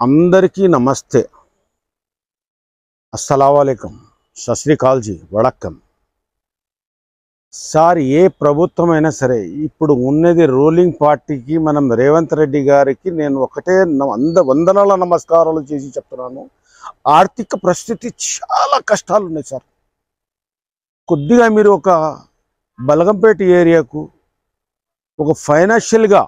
అందరికీ నమస్తే, అస్సలాముఅలైకుం, సత్ శ్రీ అకాల్ జీ, వడక్కం సార్. ఏ ప్రభుత్వమైనా సరే ఇప్పుడు ఉన్నది రూలింగ్ పార్టీకి, మనం రేవంత్ రెడ్డి గారికి నేను ఒకటే వందనాల నమస్కారాలు చేసి చెప్తున్నాను. ఆర్థిక పరిస్థితి చాలా కష్టాలు ఉన్నాయి సార్. కొద్దిగా మీరు ఒక బలగంపేట ఏరియాకు ఒక ఫైనాన్షియల్గా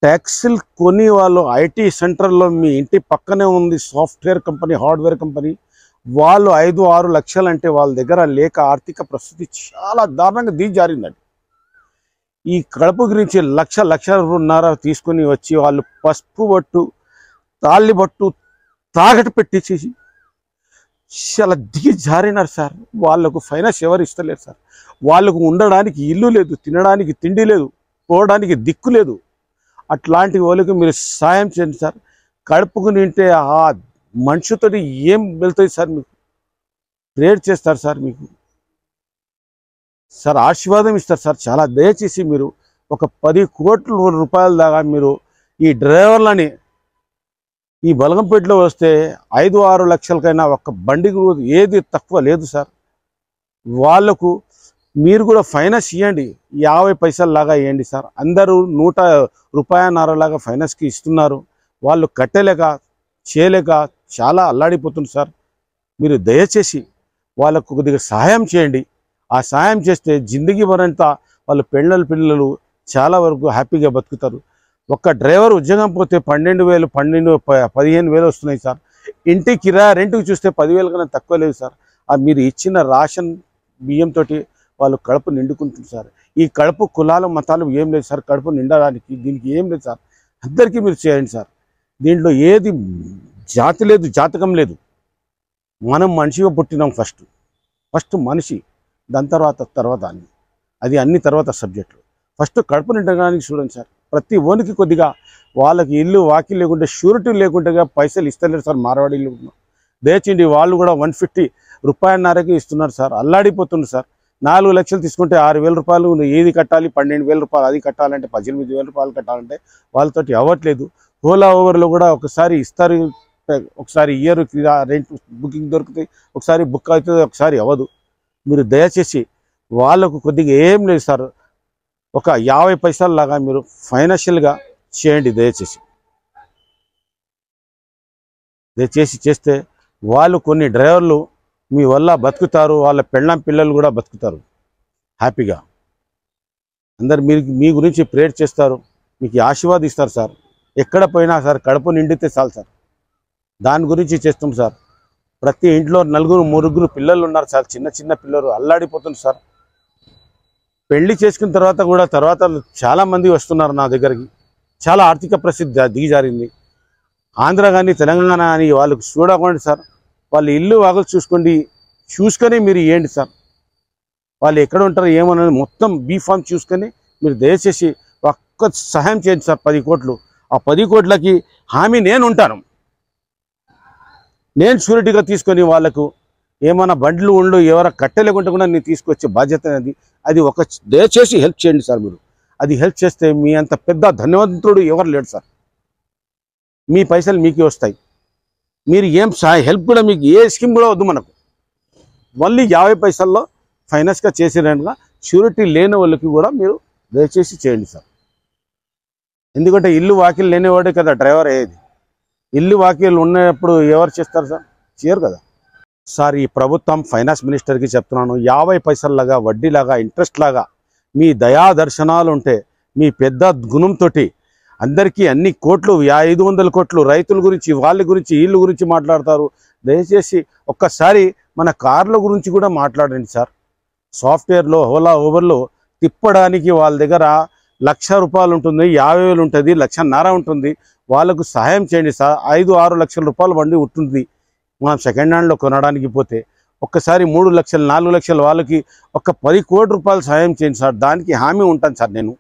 ట్యాక్సీలు కొని వాళ్ళు ఐటీ సెంటర్లో మీ ఇంటి పక్కనే ఉంది సాఫ్ట్వేర్ కంపెనీ, హార్డ్వేర్ కంపెనీ, వాళ్ళు 5-6 లక్షలు అంటే వాళ్ళ దగ్గర లేక ఆర్థిక పరిస్థితి చాలా దారుణంగా దిగజారిందండి. ఈ కడుపు గురించి లక్షన్నర తీసుకుని వచ్చి వాళ్ళు పసుపు బొట్టు, తాళ్ళి బొట్టు తాగట్టు పెట్టించేసి చాలా దిగజారినారు సార్. వాళ్ళకు ఫైనాన్స్ ఎవరు ఇస్తలేరు సార్. వాళ్ళకు ఉండడానికి ఇల్లు లేదు, తినడానికి తిండి లేదు, పోవడానికి దిక్కు లేదు. అట్లాంటి వాళ్ళకి మీరు సాయం చేయండి సార్. కడుపుకు నింటే ఆ మనిషితో ఏం వెళ్తుంది సార్? మీకు ట్రేడ్ చేస్తారు సార్, మీకు సార్ ఆశీర్వాదం ఇస్తారు సార్. చాలా దయచేసి మీరు ఒక 10 కోట్ల రూపాయల దాకా మీరు ఈ డ్రైవర్లని ఈ బలగంపేటలో వస్తే 5-6 లక్షలకైనా ఒక బండికి ఏది తక్కువ లేదు సార్. వాళ్లకు మీరు కూడా ఫైనాన్స్ ఇవ్వండి, 50 పైసలు లాగా ఇవ్వండి సార్. అందరూ 100 రూపాయన్నర లాగా ఫైనాన్స్కి ఇస్తున్నారు. వాళ్ళు కట్టలేక చేయలేక చాలా అల్లాడిపోతుంది సార్. మీరు దయచేసి వాళ్ళకు కొద్దిగా సహాయం చేయండి. ఆ సహాయం చేస్తే జిందగీ వరంతా వాళ్ళ పిల్లలు చాలా వరకు హ్యాపీగా బతుకుతారు. ఒక్క డ్రైవర్ ఉద్యోగం పోతే 15,000 వస్తున్నాయి సార్. ఇంటి కిరాయి రెంట్కి చూస్తే 10,000 కన్నా తక్కువ లేదు సార్. మీరు ఇచ్చిన రేషన్ బియ్యంతో వాళ్ళు కడుపు నిండుకుంటుంది సార్. ఈ కడుపు కులాలు మతాలు ఏం లేదు సార్. కడుపు నిండడానికి దీనికి ఏం లేదు సార్. అందరికీ మీరు చేయండి సార్. దీంట్లో ఏది జాతి లేదు, జాతకం లేదు. మనం మనిషిగా పుట్టినాం. ఫస్ట్ మనిషి, దాని తర్వాత అది అన్ని తర్వాత సబ్జెక్టులు. ఫస్ట్ కడుపు నిండడానికి చూడండి సార్. ప్రతి ఓనికి కొద్దిగా వాళ్ళకి ఇల్లు వాకి లేకుంటే షూరిటీ లేకుంటే పైసలు ఇస్తలేరు సార్. మార్వాడీలు దయచేయండి. వాళ్ళు కూడా 150 రూపాయన్నరకి ఇస్తున్నారు సార్. అల్లాడిపోతున్నారు సార్. 4 లక్షలు తీసుకుంటే 6,000 రూపాయలు ఏది కట్టాలి, 12,000 రూపాయలు అది కట్టాలంటే 18,000 రూపాయలు కట్టాలంటే వాళ్ళతోటి అవ్వట్లేదు. ఓలా ఓవర్లో కూడా ఒకసారి ఇస్తారు, ఒకసారి ఇయర్ రెంట్ బుకింగ్ దొరుకుతాయి, ఒకసారి బుక్ అవుతుంది, ఒకసారి అవ్వదు. మీరు దయచేసి వాళ్ళకు కొద్దిగా ఏం లేదు సార్, ఒక 50 పైసల లాగా మీరు ఫైనాన్షియల్గా చేయండి దయచేసి చేస్తే వాళ్ళు కొన్ని డ్రైవర్లు మీ వల్ల బతుకుతారు. వాళ్ళ పిల్లలు కూడా బతుకుతారు హ్యాపీగా. అందరు మీ గురించి ప్రేయర్ చేస్తారు, మీకు ఆశీర్వాదిస్తారు సార్. ఎక్కడ పోయినా సార్ కడుపు నిండితే చాలు సార్. దాని గురించి చేస్తాం సార్. ప్రతి ఇంట్లో 4-3 పిల్లలు ఉన్నారు సార్. చిన్న పిల్లలు అల్లాడిపోతున్నారు సార్. పెళ్లి చేసుకున్న తర్వాత చాలామంది వస్తున్నారు నా దగ్గరికి. చాలా ఆర్థిక పరిస్థితి దిగజారింది. ఆంధ్ర కానీ తెలంగాణ కానీ వాళ్ళకు చూడకండి సార్. వాళ్ళ ఇల్లు వాగలు చూసుకొని మీరు ఇవ్వండి సార్. వాళ్ళు ఎక్కడ ఉంటారో ఏమన్నది మొత్తం బీఫామ్ చూసుకొని మీరు దయచేసి ఒక్క సహాయం చేయండి సార్. 10 కోట్లు. ఆ 10 కోట్లకి హామీ నేను ఉంటాను. నేను షూరిటీగా తీసుకొని వాళ్ళకు ఏమైనా బండ్లు ఎవరైనా కట్టలేకుంటే కూడా నేను తీసుకొచ్చే బాధ్యత అది ఒక దయచేసి హెల్ప్ చేయండి సార్. మీరు అది హెల్ప్ చేస్తే మీ అంత పెద్ద ధన్యవంతుడు ఎవరు లేడు సార్. మీ పైసలు మీకే వస్తాయి. మీరు ఏం హెల్ప్ కూడా మీకు ఏ స్కీమ్ కూడా వద్దు మనకు. మళ్ళీ 50 పైసల్లో ఫైనాన్స్గా చేసేటట్టుగా షూరిటీ లేని వాళ్ళకి కూడా మీరు దయచేసి చేయండి సార్. ఎందుకంటే ఇల్లు వాకిలు లేనివాడే కదా డ్రైవర్ అయ్యేది. ఇల్లు వాకిలు ఉన్నప్పుడు ఎవరు చేస్తారు సార్? చేయరు కదా సార్. ఈ ప్రభుత్వం ఫైనాన్స్ మినిస్టర్కి చెప్తున్నాను, 50 పైసల్లాగా వడ్డీలాగా ఇంట్రెస్ట్ లాగా మీ దయా దర్శనాలు ఉంటే మీ పెద్ద గుణంతో అందరికీ అన్ని కోట్లు 500 కోట్లు రైతుల గురించి వాళ్ళ గురించి వీళ్ళ గురించి మాట్లాడతారు. దయచేసి ఒక్కసారి మన కార్ల గురించి కూడా మాట్లాడండి సార్. సాఫ్ట్వేర్లో ఓలా ఓవర్లో తిప్పడానికి వాళ్ళ దగ్గర 1,00,000 రూపాయలు ఉంటుంది, 50,000 ఉంటుంది, 1,50,000 ఉంటుంది. వాళ్ళకు సహాయం చేయండి సార్. 5-6 లక్షల రూపాయలు బండి ఉంటుంది. మనం సెకండ్ హ్యాండ్లో కొనడానికి పోతే ఒక్కసారి 3 లక్షలు 4 లక్షలు వాళ్ళకి ఒక 10 కోట్ల రూపాయలు సహాయం చేయండి సార్. దానికి హామీ ఉంటాను సార్. నేను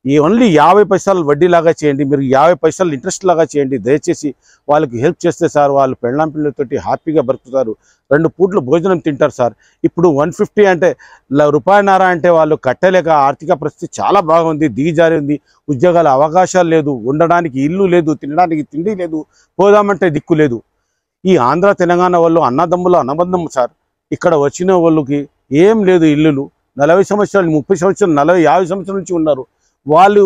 ఈ ఓన్లీ 50 పైసలు వడ్డీలాగా చేయండి, మీరు 50 పైసలు ఇంట్రెస్ట్ లాగా చేయండి. దయచేసి వాళ్ళకి హెల్ప్ చేస్తే సార్ వాళ్ళు పెళ్ళాం పిల్లలతోటి హ్యాపీగా బతుకుతారు, 2 పూట్లు భోజనం తింటారు సార్. ఇప్పుడు 150 అంటే రూపాయన్నర అంటే వాళ్ళు కట్టలేక ఆర్థిక పరిస్థితి చాలా బాగుంది, దిగజారింది. ఉద్యోగాల అవకాశాలు లేదు, ఉండడానికి ఇల్లు లేదు, తినడానికి తిండి లేదు, పోదామంటే దిక్కు లేదు. ఈ ఆంధ్ర తెలంగాణ వాళ్ళు అన్నదమ్ముల అనుబంధం సార్. ఇక్కడ వచ్చిన వాళ్ళకి ఏం లేదు, ఇల్లులు 40 సంవత్సరాలు 30 సంవత్సరాలు 40 50 సంవత్సరాల నుంచి ఉన్నారు. వాళ్ళు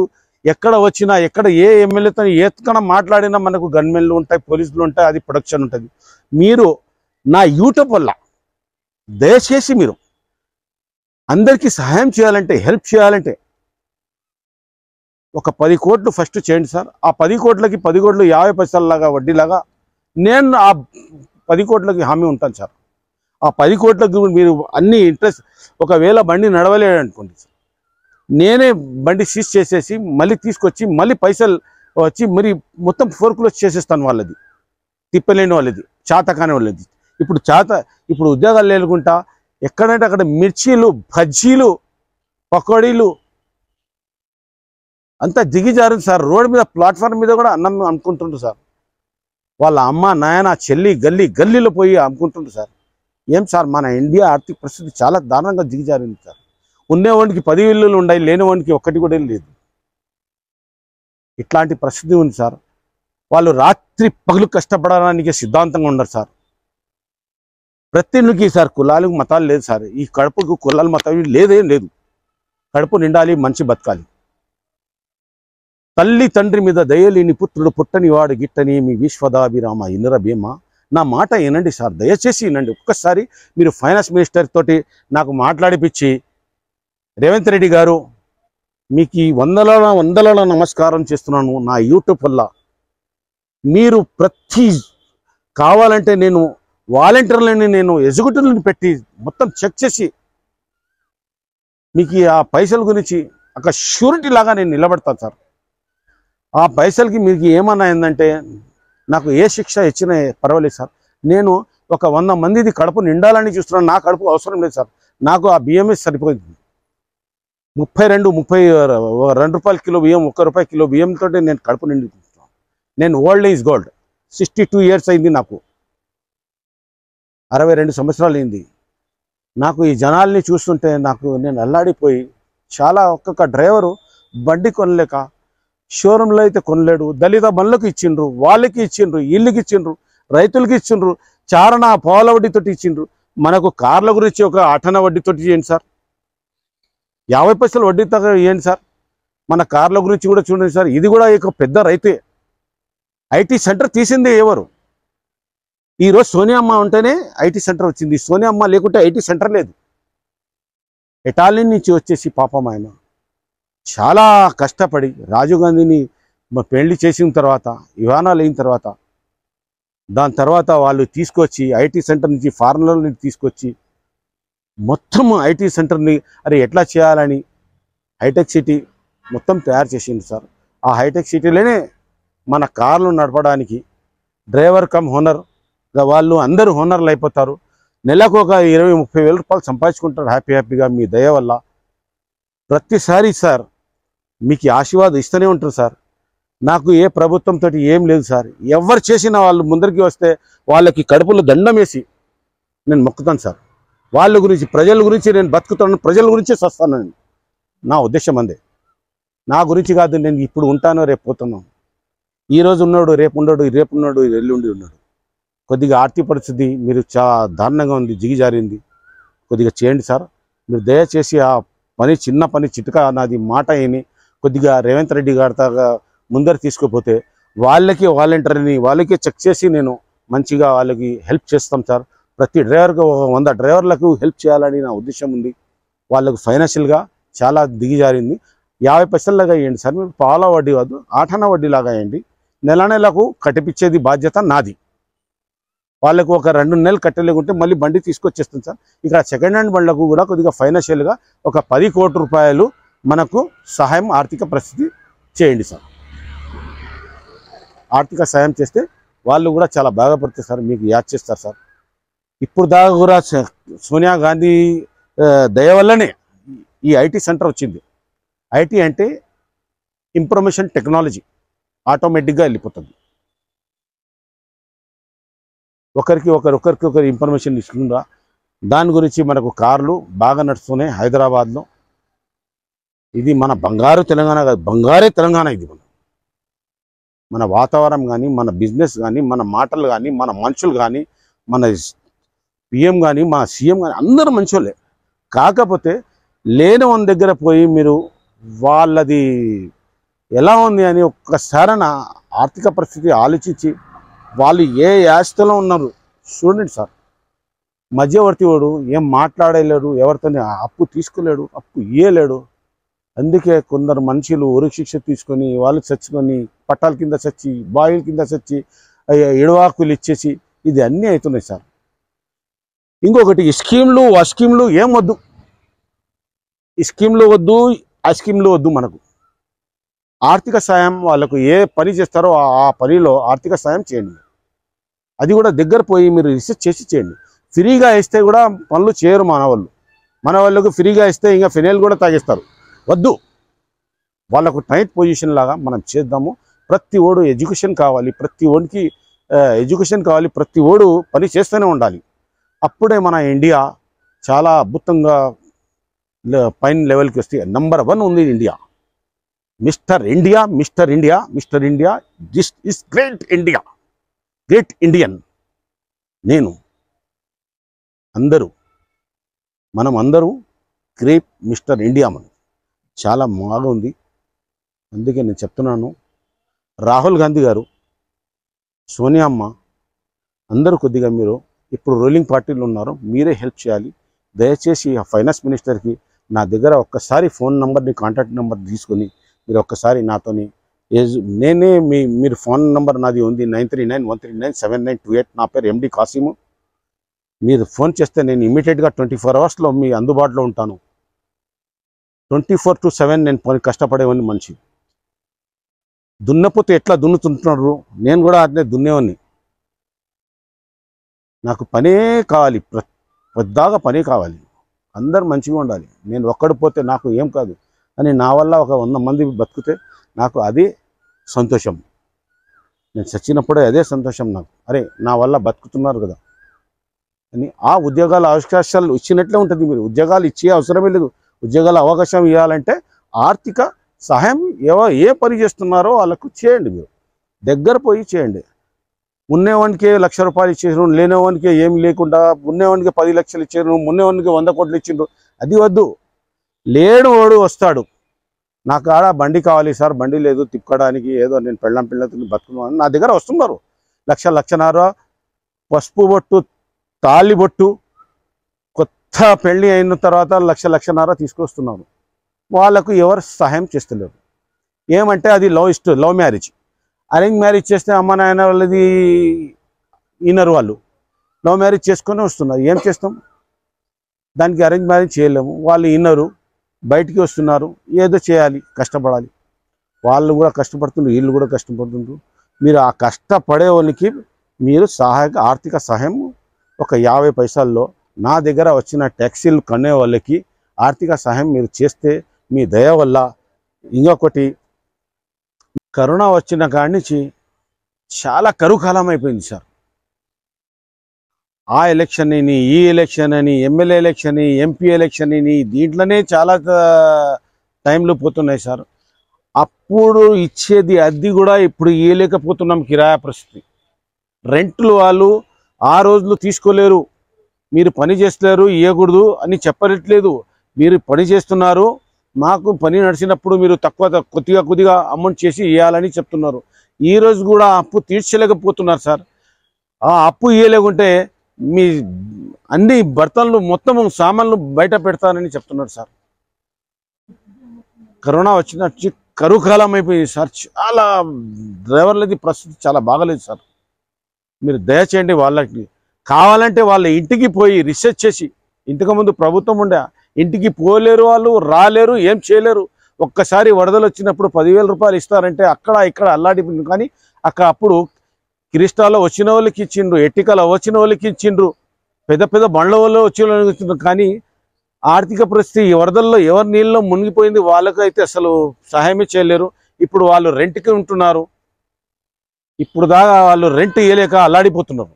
ఎక్కడ వచ్చినా ఎక్కడ ఏ ఎమ్మెల్యేతో ఎక్కడ మాట్లాడినా మనకు గన్మెన్లు ఉంటాయి, పోలీసులు ఉంటాయి, అది ప్రొడక్షన్ ఉంటుంది. మీరు నా యూట్యూబ్ వల్ల దయచేసి మీరు అందరికీ సహాయం చేయాలంటే, హెల్ప్ చేయాలంటే ఒక 10 కోట్లు ఫస్ట్ చేయండి సార్. ఆ 10 కోట్లకి 10 కోట్లు 50 పైసలలాగా వడ్డీలాగా నేను ఆ 10 కోట్లకి హామీ ఉంటాను సార్. ఆ 10 కోట్లకు మీరు అన్ని ఇంట్రెస్ట్, ఒకవేళ బండి నడవలేడు అనుకోండి సార్, నేనే బండి సీజ్ చేసేసి మళ్ళీ తీసుకొచ్చి మళ్ళీ పైసలు వచ్చి మరి మొత్తం ఫోర్క్లోజ్ చేసేస్తాను వాళ్ళది, తిప్పలేని వాళ్ళది, చేత కాని వాళ్ళది. ఇప్పుడు ఉద్యోగాలు లేకుంటా ఎక్కడంటే అక్కడ మిర్చీలు, బజ్జీలు, పకోడీలు అంతా దిగిజారు సార్. రోడ్డు మీద ప్లాట్ఫామ్ మీద కూడా అన్నం అమ్ముకుంటుండ్రు సార్. వాళ్ళ అమ్మ నాయన చెల్లి గల్లీలో పోయి అమ్ముకుంటుండ్రు సార్. ఏం సార్, మన ఇండియా ఆర్థిక పరిస్థితి చాలా దారుణంగా దిగజారింది సార్. ఉన్నవాడికి 10 ఇల్లులు ఉన్నాయి, లేనివాడికి ఒక్కటి కూడా లేదు. ఇట్లాంటి పరిస్థితి ఉంది సార్. వాళ్ళు రాత్రి పగలు కష్టపడడానికి సిద్ధాంతంగా ఉన్నారు సార్. ప్రతి ఇంటికి సార్ కులాలు మతాలు లేదు సార్. ఈ కడుపుకు కులాలు మతాలు లేదేం లేదు. కడుపు నిండాలి, మంచి బతకాలి. తల్లి తండ్రి మీద దయలేని పుత్రుడు పుట్టని వాడు గిట్టని మీ విశ్వదాభిరామ ఇన్నర భీమ. నా మాట వినండి సార్, దయచేసి వినండి. ఒక్కసారి మీరు ఫైనాన్స్ మినిస్టర్ తోటి నాకు మాట్లాడిపించి, రేవంత్ రెడ్డి గారు మీకు వందల నమస్కారం చేస్తున్నాను నా యూట్యూబ్ వల్ల. మీరు కావాలంటే నేను వాలంటీర్లని, నేను ఎగ్జిక్యూటివ్లను పెట్టి మొత్తం చెక్ చేసి మీకు ఆ పైసల గురించి ఒక షూరిటీ లాగా నేను నిలబడతాను సార్. ఆ పైసలకి మీకు ఏమన్నా అయిందంటే నాకు ఏ శిక్ష ఇచ్చినా పర్వాలేదు సార్. నేను ఒక 100 మందిది కడుపు నిండాలని చూస్తున్నాను. నా కడుపు అవసరం లేదు సార్. నాకు ఆ బియ్యమే సరిపోయింది. 32 రూపాయల కిలో బియ్యం, 1 రూపాయి కిలో బియ్యంతో నేను కడుపు నిండుతున్నాను. నేను ఓల్డ్ ఈజ్ గోల్డ్. 62 ఇయర్స్ అయింది నాకు, 62 సంవత్సరాలు అయింది. నాకు ఈ జనాల్ని చూస్తుంటే నేను అల్లాడిపోయి, చాలా ఒక్కొక్క డ్రైవరు బండి కొనలేక షోరూంలో అయితే కొనలేడు, దళిత బండ్లకు ఇచ్చిండ్రు, వాళ్ళకి ఇచ్చిండ్రు, ఇళ్ళకి ఇచ్చిండ్రు, రైతులకి ఇచ్చిండ్రు, చారణ పావుల వడ్డీతోటి ఇచ్చిండ్రు. మనకు కార్ల గురించి ఒక 8 వడ్డీతోటి చేయండి సార్, 50 పైసలు వడ్డీతో ఇవ్వండి సార్. మన కార్ల గురించి కూడా చూడండి సార్. ఇది కూడా ఒక పెద్ద రైతే. ఐటీ సెంటర్ తీసింది ఎవరు? ఈరోజు సోనియమ్మ ఉంటేనే ఐటీ సెంటర్ వచ్చింది. సోనియమ్మ లేకుంటే ఐటీ సెంటర్ లేదు. ఇటాలీ నుంచి వచ్చేసి పాపం ఆయన చాలా కష్టపడి రాజీవ్ గాంధీని పెళ్లి చేసిన తర్వాత, వివాహాలు అయిన తర్వాత, దాని తర్వాత వాళ్ళు తీసుకొచ్చి ఐటీ సెంటర్ నుంచి ఫారెన్లని తీసుకొచ్చి మొత్తం ఐటీ సెంటర్ని ఎట్లా చేయాలని హైటెక్ సిటీ మొత్తం తయారు చేసింది సార్. ఆ హైటెక్ సిటీలోనే మన కార్లు నడపడానికి డ్రైవర్ కమ్ హోనర్గా వాళ్ళు అందరూ హోనర్లు అయిపోతారు. నెలకు ఒక 20-30 వేల రూపాయలు సంపాదించుకుంటారు హ్యాపీగా మీ దయ వల్ల. ప్రతిసారి సార్ మీకు ఆశీర్వాదం ఇస్తూనే ఉంటారు సార్. నాకు ఏ ప్రభుత్వంతో ఏం లేదు సార్. ఎవరు చేసినా వాళ్ళు ముందరికి వస్తే వాళ్ళకి కడుపులో దండం వేసి నేను మొక్కుతాను సార్. వాళ్ళ గురించి, ప్రజల గురించి నేను బతుకుతాను, ప్రజల గురించే చస్తాను. నా ఉద్దేశం అందే. నా గురించి కాదు. నేను ఇప్పుడు ఉంటాను, రేపు పోతున్నాను. ఈరోజు ఉన్నాడు, రేపు ఉన్నాడు, ఎల్లుండి ఉన్నాడు. కొద్దిగా ఆర్థిక పరిస్థితి మీరు చాలా దారుణంగా ఉంది, దిగిజారింది. కొద్దిగా చేయండి సార్. మీరు దయచేసి ఆ పని, చిన్న పని, చిట్కా నాది మాట అయిని కొద్దిగా రేవంత్ రెడ్డి గారితో ముందర తీసుకుపోతే వాళ్ళకి వాలంటీర్ని వాళ్ళకి చెక్ చేసి నేను మంచిగా వాళ్ళకి హెల్ప్ చేస్తాం సార్. ప్రతి డ్రైవర్కి 100 డ్రైవర్లకు హెల్ప్ చేయాలని నా ఉద్దేశం ఉంది. వాళ్ళకు ఫైనాన్షియల్గా చాలా దిగిజారింది. 50 పైసల్లాగా వేయండి సార్. మీరు పాల వడ్డీ కాదు, 8 వడ్డీలాగా వేయండి. నెలకు కట్టిపించేది బాధ్యత నాది. వాళ్ళకు ఒక 2 నెలలు కట్టలేకుంటే మళ్ళీ బండి తీసుకొచ్చేస్తుంది సార్. ఇక్కడ సెకండ్ హ్యాండ్ బండ్లకు కూడా కొద్దిగా ఫైనాన్షియల్గా ఒక 10 కోట్ల రూపాయలు మనకు సహాయం, ఆర్థిక పరిస్థితి చేయండి సార్. ఆర్థిక సహాయం చేస్తే వాళ్ళు కూడా చాలా బాగా పడుతుంది సార్. మీకు యాడ్ చేస్తారు సార్. ఇప్పుడు దాకా కూడా సోనియా గాంధీ దయ వల్లనే ఈ ఐటీ సెంటర్ వచ్చింది. ఐటీ అంటే ఇన్ఫర్మేషన్ టెక్నాలజీ ఆటోమేటిక్గా వెళ్ళిపోతుంది. ఒకరికి ఇన్ఫర్మేషన్ ఇస్తుందా. దాని గురించి మనకు కార్లు బాగా నడుస్తున్నాయి హైదరాబాద్లో. ఇది మన బంగారు తెలంగాణ కాదు, బంగారే తెలంగాణ. ఇది మన వాతావరణం కానీ, మన బిజినెస్ కానీ, మన మాటలు కానీ, మన మనుషులు కానీ, మన పిఎం కానీ, మా సీఎం కానీ అందరూ మంచోళ్ళే. కాకపోతే లేని వాళ్ళ దగ్గర పోయి మీరు వాళ్ళది ఎలా ఉంది అని ఒక్కసారి ఆర్థిక పరిస్థితి ఆలోచించి వాళ్ళు ఏ యాస్తలో ఉన్నారు చూడండి సార్. మధ్యవర్తి వాడు ఏం మాట్లాడలేడు, ఎవరితో అప్పు తీసుకోలేడు, అప్పు ఇయ్యలేడు. అందుకే కొందరు మనుషులు ఉరి శిక్ష తీసుకొని వాళ్ళు చచ్చుకొని పట్టాల కింద చచ్చి, బావిల కింద చచ్చి, ఎడవాకులు ఇచ్చేసి ఇది అన్నీ అవుతున్నాయి సార్. ఇంకొకటి ఈ స్కీమ్లు ఆ స్కీమ్లు ఏం వద్దు, ఈ స్కీమ్లు వద్దు, ఆ స్కీమ్లు వద్దు. మనకు ఆర్థిక సాయం వాళ్ళకు ఏ పని చేస్తారో ఆ పనిలో ఆర్థిక సాయం చేయండి. అది కూడా దగ్గర పోయి మీరు రీసెర్చ్ చేసి చేయండి. ఫ్రీగా ఇస్తే కూడా పనులు చేయరు మన వాళ్ళకు ఫ్రీగా ఇస్తే ఇంకా ఫినైల్ కూడా తాగేస్తారు. వద్దు, వాళ్ళకు టైట్ పొజిషన్ లాగా మనం చేద్దాము. ప్రతి ఓడు ఎడ్యుకేషన్ కావాలి, ప్రతి ఓడికి ఎడ్యుకేషన్ కావాలి, ప్రతి ఓడు పని చేస్తూనే ఉండాలి. అప్పుడే మన ఇండియా చాలా అద్భుతంగా పైన లెవెల్కి వస్తే నంబర్ 1 ఉంది India. Mister India, mister India, mister India, this is great India, great Indian. నేను మనం అందరూ గ్రేట్ మిస్టర్ ఇండియా. మనం చాలా బాగా ఉంది. అందుకే నేను చెప్తున్నాను, రాహుల్ గాంధీ గారు, సోనియా అమ్మ, అందరూ కొద్దిగా మీరు ఇప్పుడు రూలింగ్ పార్టీలు ఉన్నారు, మీరే హెల్ప్ చేయాలి. దయచేసి ఆ ఫైనాన్స్ మినిస్టర్కి నా దగ్గర ఒక్కసారి ఫోన్ నెంబర్ని, కాంటాక్ట్ నెంబర్ తీసుకొని మీరు ఒక్కసారి నాతోని నేనే మీరు ఫోన్ నెంబర్ నాది ఉంది 9391397928. నా పేరు ఎండి కాసిము. మీరు ఫోన్ చేస్తే నేను ఇమీడియట్గా 24 అవర్స్లో మీ అందుబాటులో ఉంటాను. 24/7 నేను పని కష్టపడేవాడిని. మనిషి దున్నపోతే ఎట్లా దున్నుతుంటున్నారు, నేను కూడా అట్లే దున్నేవాడిని. నాకు పనే కావాలి, పెద్దగా పనే కావాలి, అందరు మంచిగా ఉండాలి. నేను ఒక్కడు పోతే నాకు ఏం కాదు అని నా వల్ల ఒక 100 మంది బతికితే నాకు అదే సంతోషం. నేను చచ్చినప్పుడే అదే సంతోషం నాకు. అరే నా వల్ల బతుకుతున్నారు కదా అని. ఆ ఉద్యోగాల అవకాశాలు ఇచ్చినట్లే ఉంటుంది. మీరు ఉద్యోగాలు ఇచ్చే అవసరమే లేదు. ఉద్యోగాల అవకాశం ఇవ్వాలంటే ఆర్థిక సహాయం ఏ పని చేస్తున్నారో వాళ్ళకు చేయండి. మీరు దగ్గర పోయి చేయండి. ఉన్నవానికి 1,00,000 రూపాయలు ఇచ్చేసారు, లేనివానికి ఏమి లేకుండా ఉన్నవానికి 10 లక్షలు ఇచ్చారు, ఉన్నవానికి 100 కోట్లు ఇచ్చిండ్రు. అది వద్దు. లేడు వాడు వస్తాడు, నాకు ఆడ బండి కావాలి సార్, బండి లేదు తిప్పడానికి, ఏదో నేను పిల్లలతో బతుకున్నాను, నా దగ్గర వస్తున్నారు. 1,00,000, 1,50,000 పసుపు బొట్టు, తాళి బొట్టు, కొత్త పెళ్ళి అయిన తర్వాత 1,00,000, 1,50,000 తీసుకొస్తున్నారు. వాళ్ళకు ఎవరు సహాయం చేస్తలేరు. ఏమంటే అది లవ్ మ్యారేజ్. అరేంజ్ మ్యారేజ్ చేస్తే అమ్మ నాయన వాళ్ళది ఇన్నర్, వాళ్ళు లవ్ మ్యారేజ్ చేసుకొని వస్తున్నారు. ఏం చేస్తాం, దానికి అరేంజ్ మ్యారేజ్ చేయలేము. వాళ్ళు ఇన్నరు, బయటికి వస్తున్నారు, ఏదో చేయాలి, కష్టపడాలి. వాళ్ళు కూడా కష్టపడుతుండ్రు, వీళ్ళు కూడా కష్టపడుతుండ్రు. మీరు ఆ కష్టపడే వాళ్ళకి మీరు ఆర్థిక సహాయం ఒక 50 పైసల్లో నా దగ్గర వచ్చిన ట్యాక్సీలు కొనే వాళ్ళకి ఆర్థిక సహాయం మీరు చేస్తే మీ దయ వల్ల. ఇంకొకటి, కరోనా వచ్చిన కాడి నుంచి చాలా కరువు కాలం అయిపోయింది సార్. ఆ ఎలక్షన్ అని, ఈ ఎలక్షన్ అని, ఎమ్మెల్యే ఎలక్షన్ అని, ఎంపీ ఎలక్షన్ అని, దీంట్లోనే చాలా టైంలు పోతున్నాయి సార్. అప్పుడు ఇచ్చేది అద్దె కూడా ఇప్పుడు ఇవ్వలేకపోతున్నాం. కిరాయా పరిస్థితి, రెంట్లు వాళ్ళు ఆ రోజులు తీసుకోలేరు. మీరు పని చేస్తలేరు, ఇవ్వకూడదు అని చెప్పట్లేదు. మీరు పని చేస్తున్నారు, మాకు పని నడిచినప్పుడు మీరు కొద్దిగా అమౌంట్ చేసి ఇవ్వాలని చెప్తున్నారు. ఈరోజు కూడా అప్పు తీర్చలేకపోతున్నారు సార్. ఆ అప్పు ఇవ్వలేకుంటే మీ అన్ని బర్తన్లు మొత్తం సామాన్లు బయట పెడతానని చెప్తున్నారు సార్. కరోనా వచ్చినట్టు కరువు కాలం అయిపోయింది సార్. చాలా డ్రైవర్లది పరిస్థితి చాలా బాగలేదు సార్. మీరు దయచేయండి. వాళ్ళకి కావాలంటే వాళ్ళ ఇంటికి పోయి రీసెర్చ్ చేసి, ఇంతకుముందు ప్రభుత్వం ఉండే, ఇంటికి పోలేరు, వాళ్ళు రాలేరు, ఏం చేయలేరు. ఒక్కసారి వరదలు వచ్చినప్పుడు 10,000 రూపాయలు ఇస్తారంటే అక్కడ ఇక్కడ అల్లాడిపోయింది. కానీ అప్పుడు క్రిస్టాలో వచ్చిన వాళ్ళకి ఇచ్చిండ్రు, ఎట్టికలో వచ్చిన వాళ్ళకి ఇచ్చిండ్రు, పెద్ద పెద్ద బండ్ల వాళ్ళు వచ్చిన వాళ్ళకి ఇచ్చిండ్రు. కానీ ఆర్థిక పరిస్థితి వరదల్లో ఎవరి నీళ్ళలో మునిగిపోయింది, వాళ్ళకైతే అసలు సహాయమే చేయలేరు. ఇప్పుడు వాళ్ళు రెంట్కి ఉంటున్నారు. ఇప్పుడు దాకా వాళ్ళు రెంట్ ఇవ్వలేక అల్లాడిపోతున్నారు.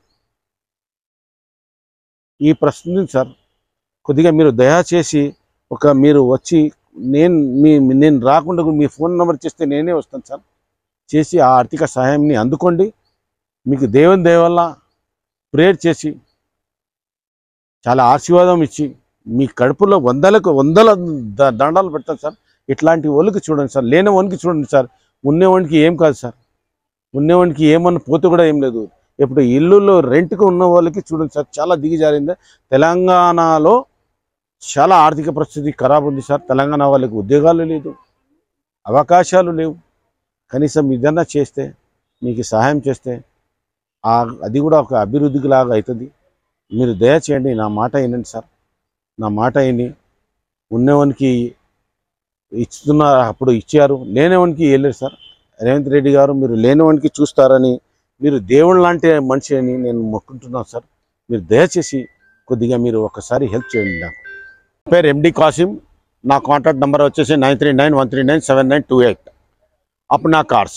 ఈ ప్రశ్న సార్ కొద్దిగా మీరు దయచేసి మీరు వచ్చి నేను రాకుండా మీ ఫోన్ నెంబర్ చేస్తే నేనే వస్తాను సార్. చేసి ఆ ఆర్థిక సహాయాన్ని అందుకోండి. మీకు దేవుని దయ వల్ల ప్రేయర్ చేసి చాలా ఆశీర్వాదం ఇచ్చి మీ కడుపులో వందల దండాలు పెడతాను సార్. ఇట్లాంటి వాళ్ళకి చూడండి సార్, లేని వానికి చూడండి సార్. ఉన్నవానికి ఏం కాదు సార్, ఉన్నవానికి ఏమన్నా పోతే కూడా ఏం లేదు. ఇప్పుడు ఇల్లులో రెంట్కి ఉన్న వాళ్ళకి చూడండి సార్, చాలా దిగజారింది. తెలంగాణలో చాలా ఆర్థిక పరిస్థితి ఖరాబ్ ఉంది సార్. తెలంగాణ వాళ్ళకి ఉద్యోగాలు లేదు, అవకాశాలు లేవు. కనీసం ఇదన్నా చేస్తే, మీకు సహాయం చేస్తే అది కూడా ఒక అభివృద్ధికి లాగా అవుతుంది. మీరు దయచేయండి, నా మాట వినండి సార్. నా మాట విని ఉన్నవానికి ఇస్తున్నారు, అప్పుడు ఇచ్చారు, లేనివానికి వెళ్ళారు సార్. రేవంత్ రెడ్డి గారు మీరు లేనివానికి చూస్తారని, మీరు దేవుడు లాంటి మనిషి అని నేను మొక్కుంటున్నాను సార్. మీరు దయచేసి కొద్దిగా మీరు ఒకసారి హెల్ప్ చేయండి. నాకు పేరు ఎండి కాసిం. నా కాంటాక్ట్ నెంబర్ వచ్చేసి 9391397928. अपना कार्स।